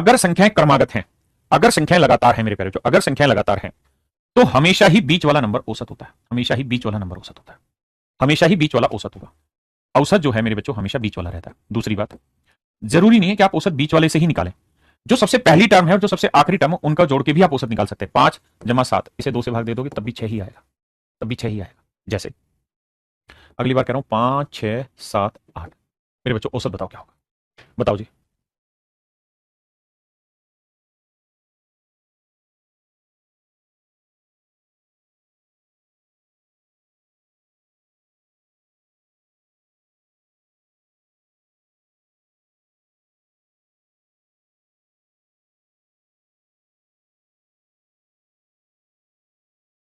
अगर संख्याएं क्रमागत हैं, अगर संख्याएं लगातार हैं मेरे प्यारे बच्चों, अगर संख्याएं लगातार हैं तो हमेशा ही बीच वाला नंबर औसत होता है, हमेशा ही बीच वाला नंबर औसत होता है, हमेशा ही बीच वाला औसत होगा। औसत जो है मेरे बच्चों हमेशा बीच वाला रहता है। दूसरी बात, जरूरी नहीं है कि आप औसत बीच वाले से ही निकालें, जो सबसे पहली टर्म है और जो सबसे आखिरी टर्म है उनका जोड़ के भी आप औसत निकाल सकते हैं। 5 + 7 इसे 2 से भाग दे दोगे तब भी 6 ही आएगा, तब भी 6 ही आएगा। जैसे अगली बार कह रहा हूं 5 6 7 8, मेरे बच्चों औसत बताओ क्या होगा, बताओ जी।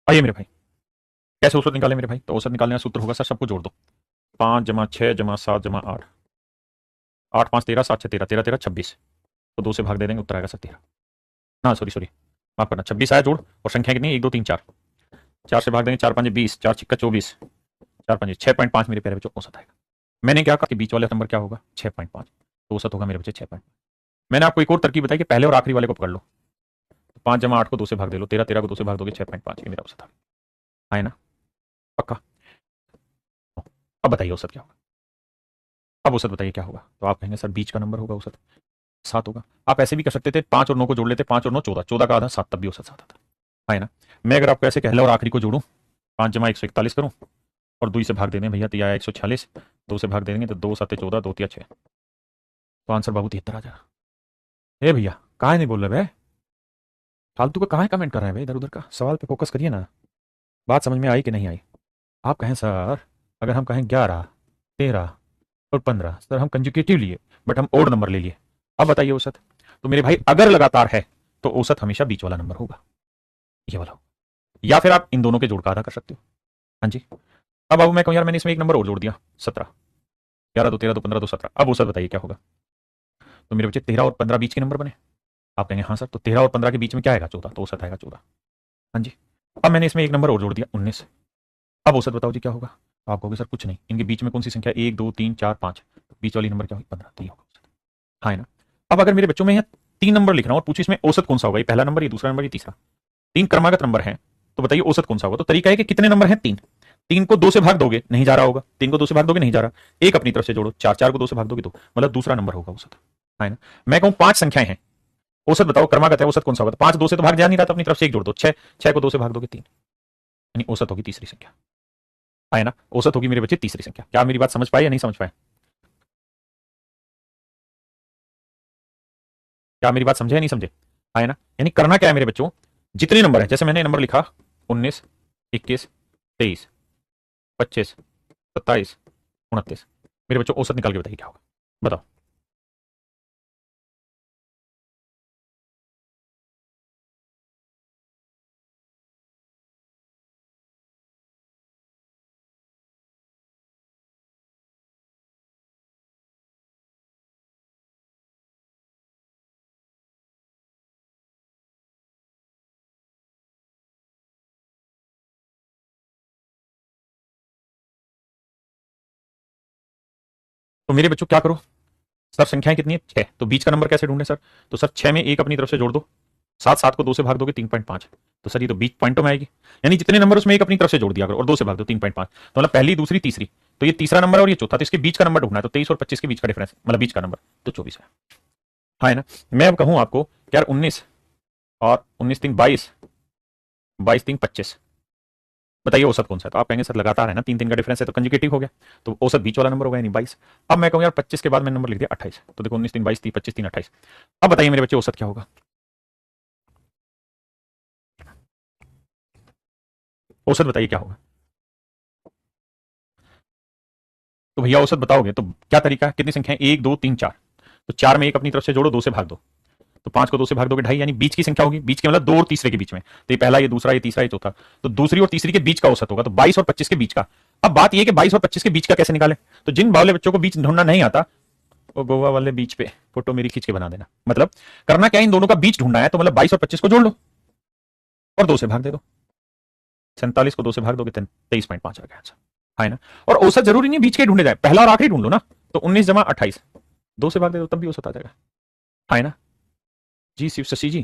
आइए मेरे भाई, कैसे औसत निकाले मेरे भाई? तो औसत निकालने का सूत्र होगा सर, सबको जोड़ दो। 5 + 6 + 7 + 8, 8 5 13, 7 6 13, 13 13 26, तो 2 से भाग दे देंगे, उत्तर आएगा सर 13। ना सॉरी सॉरी, माफ करना, 26 आया जोड़, और संख्या कितनी है? 1 2 3 4, 4 से भाग देंगे, 4 5 20, 4 6 24, 4 5 6.5 मेरे प्यारे बच्चों औसत आएगा। मैंने क्या कहा कि बीच वाले नंबर क्या होगा? 6.5, तो औसत होगा मेरे बच्चे 6.5। मैंने आपको एक और तरकीब बताई कि पहले और आखिरी वाले को पकड़ लो, 5 + 8 को 2 से भाग दे लो, 13 13 को 2 से भाग दोगे, 6.5 ये मेरा औसत है ना? पक्का? अब बताइए औसत क्या होगा? अब औसत बताइए क्या होगा? तो आप कहेंगे सर बीच का नंबर होगा औसत, 7 होगा। आप ऐसे भी कर सकते थे, 5 और 9 को जोड़ लेते, 5 और 9 14, 14 का आधा 7, तब भी औसत 7 आता है ना? मैं अगर आपको ऐसे पहले और आखिरी को जोड़ूं, 5 + 141 करूं और 2 से भाग दे दें भैया, तो यह 146, 2 से भाग दे देंगे तो 2 7 14, 2 3 6, तो आंसर बाबू 73 आ जाएगा। ए भैया कहा नहीं बोल रहे भाई, फालतू का कहाँ कमेंट कर रहे हैं भाई, इधर उधर का सवाल पे फोकस करिए ना। बात समझ में आई कि नहीं आई? आप कहें सर, अगर हम कहें 11 13 और 15, सर हम कंजुकेटिव लिए बट हम ओड नंबर ले लिए, अब बताइए औसत। तो मेरे भाई अगर लगातार है तो औसत हमेशा बीच वाला नंबर होगा, ये वाला। या फिर आप इन दोनों के जोड़ का आधा कर सकते हो। हाँ जी। अब बाबू मैं कहूँ यार मैंने इसमें एक नंबर और जोड़ दिया, 17, 11 2 13 2 15 2 17, अब औसत बताइए क्या होगा? तो मेरे बच्चे 13 और 15 बीच के नंबर बने। आप कहेंगे हाँ सर, तो 13 और 15 के बीच में क्या आएगा? 14, तो औसत आएगा 14। हाँ जी। अब मैंने इसमें एक नंबर और जोड़ दिया, 19, अब औसत बताओ जी क्या होगा? तो आप कहोगे सर कुछ नहीं, इनके बीच में कौन सी संख्या? 1 2 3 4 5, बीच वाली नंबर क्या होगी? 15, तो ये होगा औसत। हाँ है ना? अब अगर मेरे बच्चों में यहाँ 3 नंबर लिख रहा हूँ और पूछो इसमें औसत कौन सा होगा, ये पहला नंबर, ये दूसरा नंबर, ये तीसरा, 3 क्रमागत नंबर है, तो बताइए औसत कौन सा होगा? तो तरीका है कि कितने नंबर हैं? 3, 3 को 2 से भाग दोगे नहीं जा रहा होगा, 3 को 2 से भाग दोगे नहीं जा रहा, एक अपनी तरफ से जोड़ो, 4 4 को 2 से भाग दोगे तो मतलब दूसरा नंबर होगा औसत, है ना? मैं कहूं 5 संख्याएं हैं, औसत बताओ क्रमागत है, औसत कौन सा होगा? तो 5 2 से तो भाग जा नहीं रहा, तो अपनी तरफ से एक जोड़ दो, 6 6 को 2 से भाग दोगे 3, यानी औसत होगी तीसरी संख्या, है ना? औसत होगी मेरे बच्चे तीसरी संख्या। क्या मेरी बात समझ पाए या नहीं समझ पाए? क्या मेरी बात समझे या नहीं समझे? है ना? यानी करना क्या है मेरे बच्चों, जितने नंबर है, जैसे मैंने नंबर लिखा 19 21 23 25 27 29, मेरे बच्चों औसत निकाल के बताइए क्या होगा? बताओ। तो मेरे बच्चों क्या करो, सर संख्याएं कितनी है? 6, तो बीच का नंबर कैसे ढूंढे सर? तो सर 6 में एक अपनी तरफ से जोड़ दो, 7 7 को 2 से भाग दोगे 3.5, तो सर ये तो बीच पॉइंटों में आएगी, यानी जितने नंबर उसमें एक अपनी तरफ से जोड़ दिया करो और 2 से भाग दो 3.5, तो मतलब पहली दूसरी तीसरी, तो ये तीसरा नंबर और ये चौथा, तो इसके बीच का नंबर ढूंढना है, तो 23 और 25 के बीच का डिफरेंस मतलब बीच का नंबर, तो 24 है। हाँ है ना? मैं अब कहूं आपको कि यार 19 और 19 3 22, 22 3 25, बताइए औसत कौन सा है? तो आप कहेंगे सर लगातार है ना, 3 3 का डिफरेंस है तो कंजुगेटिव हो गया, तो औसत बीच वाला नंबर होगा यानी 22। अब मैं कहूँ यार 25 के बाद मैंने नंबर लिख दिया 28, तो देखो 19 3 22 3 25 3 28, अब बताइए मेरे बच्चे औसत क्या होगा? औसत बताइए क्या होगा? तो भैया औसत बताओगे तो क्या तरीका है? कितनी संख्या है? 1 2 3 4, तो 4 में एक अपनी तरफ से जोड़ो, 2 से भाग दो, तो 5 को 2 से भाग दोगे 2.5, यानी बीच की संख्या होगी, बीच के मतलब 2 और तीसरे के बीच में, तो ये पहला, ये दूसरा, ये तीसरा, ये चौथा, तो दूसरी और तीसरी के बीच का औसत होगा, तो 22 और 25 के बीच का। अब बात ये कि 22 और 25 के बीच का कैसे निकाले? तो जिन वाले बच्चों को बीच ढूंढना नहीं आता, वो गोवा वाले बीच पे फोटो मेरी खींच के बना देना, मतलब करना क्या है, इन दोनों का बीच ढूंढना है, तो मतलब 22 और 25 को जोड़ लो और 2 से भाग दे दो, 47 को 2 से भाग दोगे 23.5 आ गया आंसर, है ना? और औसत जरूरी नहीं बीच के ढूंढे जाए, पहला और आखिरी ढूंढ लो ना, तो 19 जमा 28, 2 से भाग दे दो तब भी औसत आ जाएगा, है ना? जी शिव शशि जी।